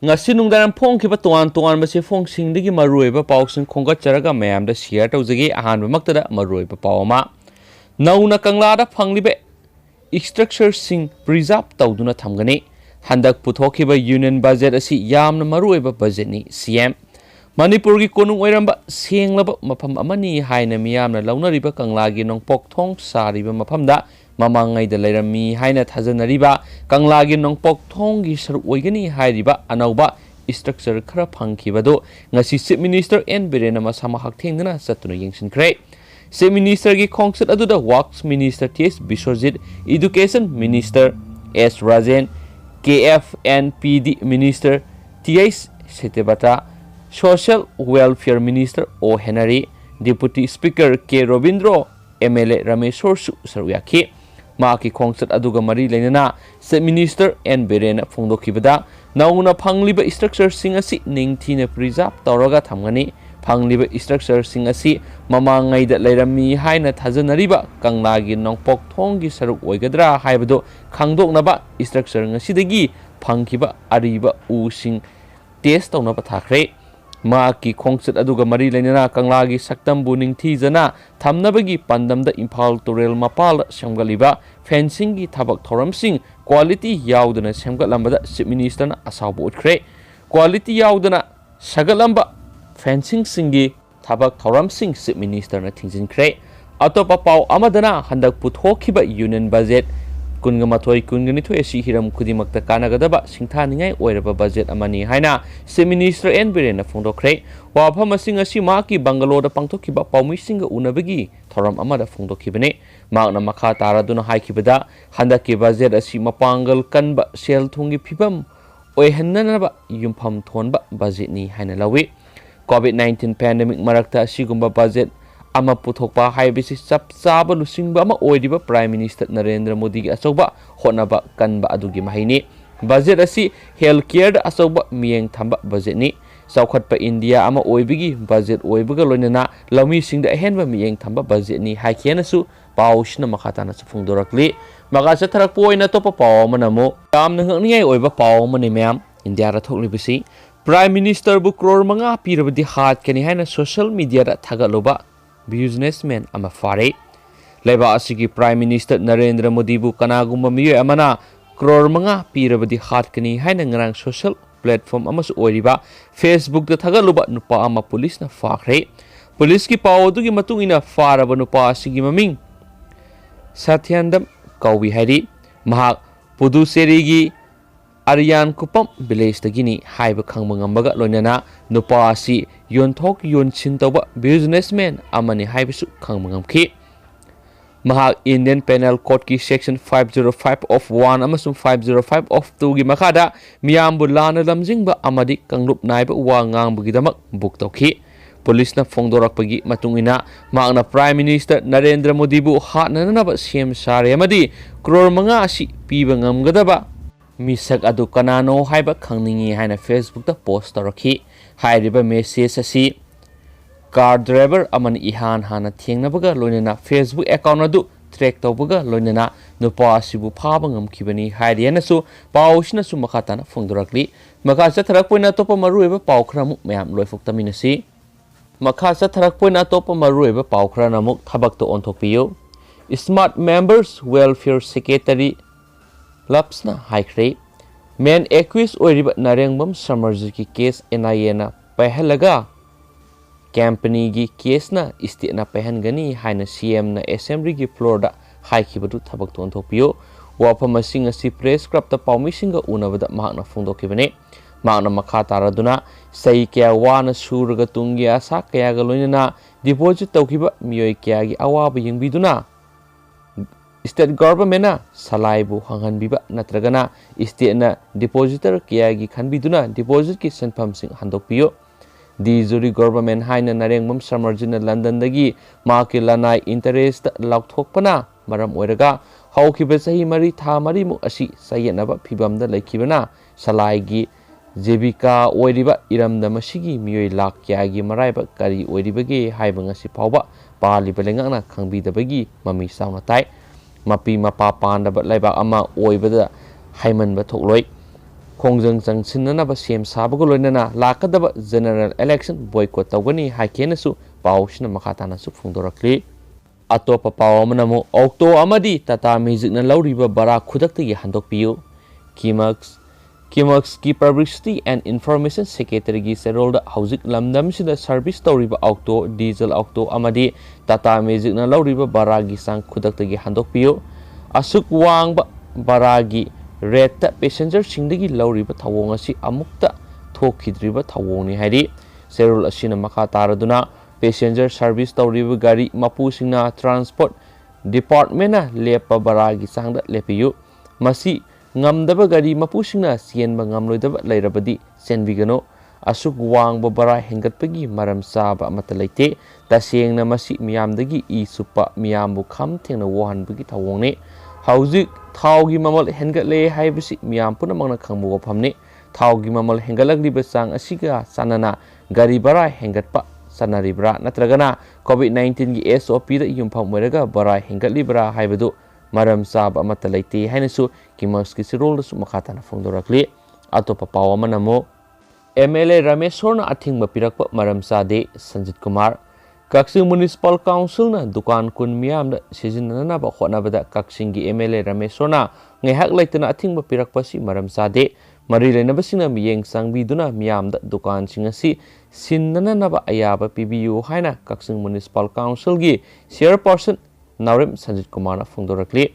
ngasi nungdaram phongkhiba toan toan base phongsingdagi maruiba pausing khongatcharaga mayamda share tawjagi ahanba maktada maruiba pawama nauna kanglada phanglibe structure sing preserve tawduna thamgani handak puthokhiba union budget asi yamna maruiba budget ni cm Manipur gi konung oiramba senglaba mafam amani haina miyamna launariba kanglagi nongpok thong sariba mafamda mamangai da leirami haina thajanariba kanglagi nongpok thong gi saru oigani hairiba anauba structure khara phangkhibado ngasi chief minister n birena masama hakthengna satuna yengsinkhre chief minister gi khongsat aduda works minister ts biswajit education minister s rajen kfnpd minister ts setebata Social Welfare Minister O. Henry, Deputy Speaker K. Robindro, MLA Rameshwar Saruyaki, Maki Kongsat Aduga Mari Lenana, State Minister N. Berena Fungdokibada, Nauna Pangliba Structure Singasi, Ningtina Preserve, Tauroga Tamgani, Pangliba Structure Singasi, Mamangai that Lerami Haina Tazanariba, Kanglagi Nongpok Tongi Saruk Oigadra, Haibado, Kangdok Naba, Structure Nasidagi, Pankiba, Ariba, Using, Test on Napatakre. Maki Kongsat Aduga Mari Lenana Kanglagi Saktam Buning Tizana Tamnabagi Pandamda Impal Turel Mapal Shamgaliba Fencing Tabak Thoram Sing Quality Yaudana Shamgalamba Chief Minister Asabu Kre Quality Yaudana Sagalamba Fencing Singi Tabak Thoram Sing Chief Minister na Tingzin Kre Atopa Pau Amadana Handak Puthokiba Union Budget Kungamathoi Kunganithoi si hiram kudimakta kanagadaba singthaningai oiraba budget amani haina se minister n birena phongdokre wafam asing asi maki Bangalore pangthokiba paumisinga unabagi thoram amada phongdokhibane makna makha taraduna haikibada handaki budget asi mapangal kanba sel thungi phibam oihannanaba yumpham thonba budget ni haina lawi COVID-19 pandemic marakta asigumba budget ama puthokpa haibisi chap chaba lusingba ama oidiba Prime Minister Narendra Modi gi achoba honaba kanba adugi mahini budget asi healthcare da achoba mieng thamba budget ni saukhatpa India ama oibigi budget oibaga loinana lami singda ahenba mieng thamba budget ni haikhenasu paushna makhatana sufungdorakli magasa tharakpo oina topa paw manamo yamna ngakningai oiba paw mani myam India ra thoklibisi Prime Minister bu crore manga pirabadi hat kani haina social media da thagaloba businessman ama fare leba asigi Prime Minister Narendra Modi bu kanagumba miyo amana crore manga pirabadi hatkani haina ngarang social platform amasu oiriba Facebook da thagaluba nupa ama police na fakhre police ki pawdu gi matung ina faraba nupa asigi maming Sathyandam Kawi hari mahak Puducherry gi Aryan Kupam village tagini haiba khangba ngambaga loinana nupa asi yonthok yonchin tawba businessman amani haibisu khangba ngamki mahak Indian Penal Code ki section 505 of 1 amasum 505 of 2 gi makada miyambu lana lamjingba amadi kanglup naiba wa ngangbugi damak buk tawki police na phongdorakpagi matungina makna Prime Minister Narendra Modi bu hatnanaba sem sare amadi crore manga asi piba ngamgadaba Misak adu kanano haiba khangningi haina Facebook da post tarakhi hairiba message asi car driver amani ihan hana thengnabaga loinana Facebook account adu track tawbaga loinana nupa asibu phaba ngamkhibani hairianasu paushna su makhatana phongdorakli makha tharakpoina topa marueba paukhramu mayam loifoktaminasi makha tharakpoina topa marueba paukhranamuk thabakto onthokpiyo Smart Members Welfare Secretary Lapsna Haikre Men accused oiriba Narengbam Samarji ki case NIA na pahalaga company gi case na state na pahangani haina CM na assembly gi floor da haikibadu thabak ton thopio wafam singa si press club ta paumisinga unabada mahna phongdokibane mahna makha taraduna sai kya wana surga tungya sa kya ga loinana deposit tawkiba miyoi kya gi awaba yengbiduna State government na salaibu hanghanbiba natragana state na depositor kiyagi khanbiduna deposit ki senpham sing handokpiyo di juri government haina Narengmam Samarjina London dagi maki lanai interest laukthokpana maram oiraga haukiba sahi mari tha mari mu asi sayenaba phibamda laikibana salai gi jebika oiriba iramda masigi miyoi lak kyagi maraiba kari oiribage haiba ngasi phawba paliba lengakna khangbidabagi mami sauna tai Mapi mapa pandaba laibak ama oibada haiman ba thokloi खोंजंग चंगसिननब सेम साबग लोइनना लाकदब general election boycott तौगनी हाइकेनसु पाउसिना मखातानासु फोंदोरक्ली अतोप पाव अमनमु ऑक्टो अमदी टाटा म्यूजिकना लौरिबा बरा खुदक्तगी हंदोकपियु किमक्स की पब्लिसिटी एंड इन्फॉर्मेशन सेक्रेटरी की सेरोल हौजिक लमदम सिदा सर्विस तौरिबा ऑक्टो डीजल ऑक्टो अमदी टाटा म्यूजिकना लौरिबा बरा की सांग खुदक्तगी हंदोकपियु असुक वांगबा बरा की रेट पैसेंजर सिंदगी लौरिबा थवोंग असि अमुक्ता थोखिद्रिबा थवोंगनि हाइदि सेरोल असिना मखा तारदुना पैसेंजर सर्विस तौरिबा गाड़ी मपुसिंगना ट्रांसपोर्ट डिपार्टमेंट लेप बरा की सांग लेपियु मसी ngamdaba gari mapusingna sienba ngamloidaba leirabadi senbigano asuk wangba bara hengatpagi maram saba amata leite tasengna masi miyamdagi I supa miyambu kham thengna wohanbagi thawongne hauzik thaugi mamal hengatle haibasi miyam punamangna khangbu waphamne thaugi mamal hengalagriba sang asiga sanana gari bara hengatpa sanaribra natragana covid-19 gi SOP da yumpham moiraga bara hengatlibra haibadu maram sab amata leite hainasu kimaks ki sirol su makhatana phongdorakli atopa paw amanamo MLA Ramesh Sorna athingba pirakpa maram sade Sanjit Kumar Kaksin Municipal Council na dukan kun miyam da sizinana ba khonabada Kaksin gi MLA Ramesh Sorna ngehak leitana athingba pirakpa si maram sade mari lenaba singna miyeng sangbiduna miyam da dukan singasi sinnana naba ayaba PBU haina Kaksin Municipal Council gi chairperson Naurem Sanjit Kumar na phongdorakli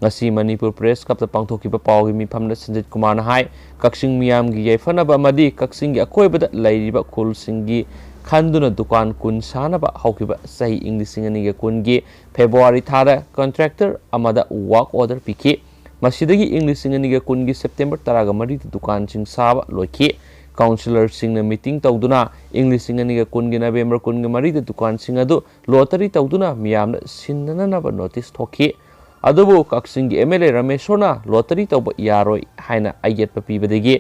ngasi Manipur Press Club ta pangthokiba pawgi mifamda Sanjit Kumar na hai Kaksin miyam gi yaifanaba amadi Kaksin gi akoibada lairiba khulsing gi khanduna dukan kun sanaba haukiba sahi English ani ga kun gi February thada contractor amada work order piki masidagi English ani ga kun gi September taraga mari dukan sing saba loiki councillor sing na meeting tawduna English ani ga kun gi November kun gi mari dukan sing adu lottery tawduna miyam sinnana naba notice thoki adubu Kaksin gi MLA Ramesh Sorna lottery tawba yaroi haina ayet papibadagi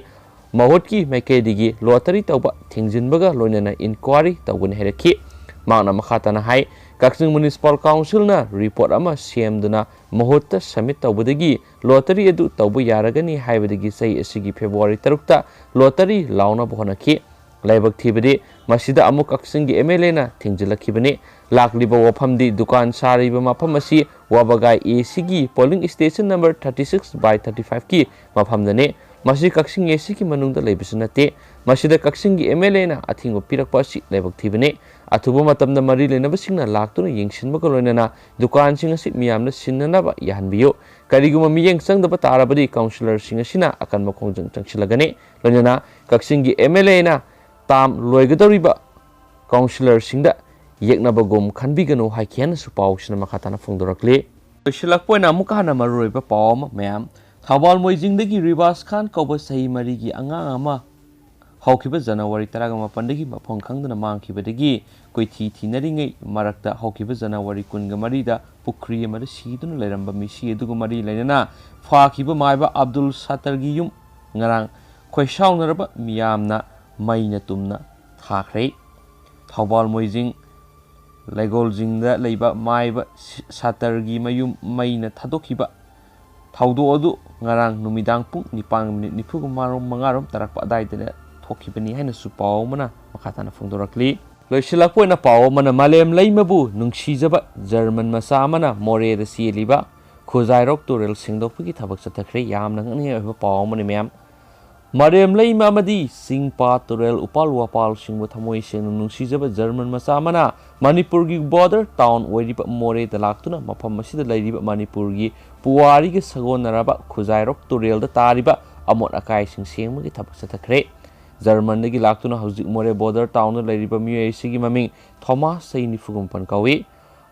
mahotki maikadigi lottery tawba thingjinbaga loinana inquiry tawgun heraki magna makhatana hai Kaksin Municipal Council na report ama semduna mahotta submit tawbadagi lottery edu tawbu yaragani haibadagi sei asigi February 3 ta lottery launa bohonaki laibak thibadi masida amu Kaksin gi MLA na thingjilakibani lakliba wafamdi dukan sariba mafam asi wabagai AC gi polling station number 36/35 ki mafamdane masi Kaksin AC ki manungda lebisunate masida Kaksin gi MLA na athingo pirakpa si laibak thibani athuba matamda mari lenaba singna laktuna yengsinba loinana dukan sing asi miyamna sinnanaba yahanbiyo kariguma miyeng sangdaba tarabadi councillor sing asina akan makhongjang changsilagane loinana Kaksin gi MLA na tam loigadoriba councillor singda yeknaba gom khanbigano haikhen su pawsina makhatana phongdorakli silakpoina amukana maroiba pawma mayam Thawal Moijingdagi Rivas Khan kauba sahi marigi angang ama haukiba January 18 dagi mafang khangdana mangkibadagi koithi thinaringai marakta haukiba January 10 da pukri amada siduna leiramba misi edugu mari leinana fakiba maiba Abdul Sattar gi yum ngarang khoisaunaraba miyamna maina tumna thakhrei Thawal Moijing Legoljingda leiba maiba Sattar gi mayum maina thadokiba Thaudo adu ngarang numidang pung 9:45 tarakpa daidana thokibani haina su paw mana makhatana phongdorakli loisilakpoina paw mana malem leimabu nungsijaba German masa mana more da sieliba khojairok torel singdokpagi thabak chathakre yamna ngani oiba paw mana mem Marem leima amadi singpa torel upal wapal singbu thamoi seng nungsijaba German masa mana Manipur gi border town oiriba more da laktuna mafam masida leiriba Manipur gi puwari gi sagonaraba khojairok torel da tariba amot akai sing sengmagi thabak chathakre German gi laktuna hauzik more border town leiriba miyoisi gi maming Thomas Saini fugum pankawi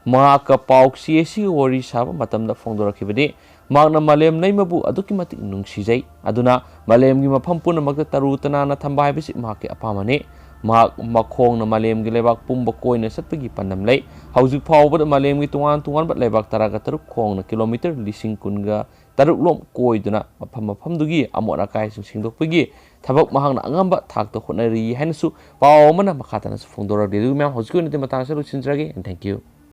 ma ka pauksi esi wori saba matamda phongdorakibadi magna malem leimabu aduki matik nungsijai aduna malem gi mafam punamakta tarutana na thamba haibisi mahake apamane makhong na malem gi lebak pumba koina satpagi pandam lei hauzik phawbada malem gi tungan bat lebak taraga taruk khong na kilometer lising kunga taruk lom koiduna mafam dugi amona kai singdokpagi thabak mahangna angamba thakta khonari hainasu pawmana makhatana phongdorak de du mem hauzik ni matang sa luchinjrage and thank you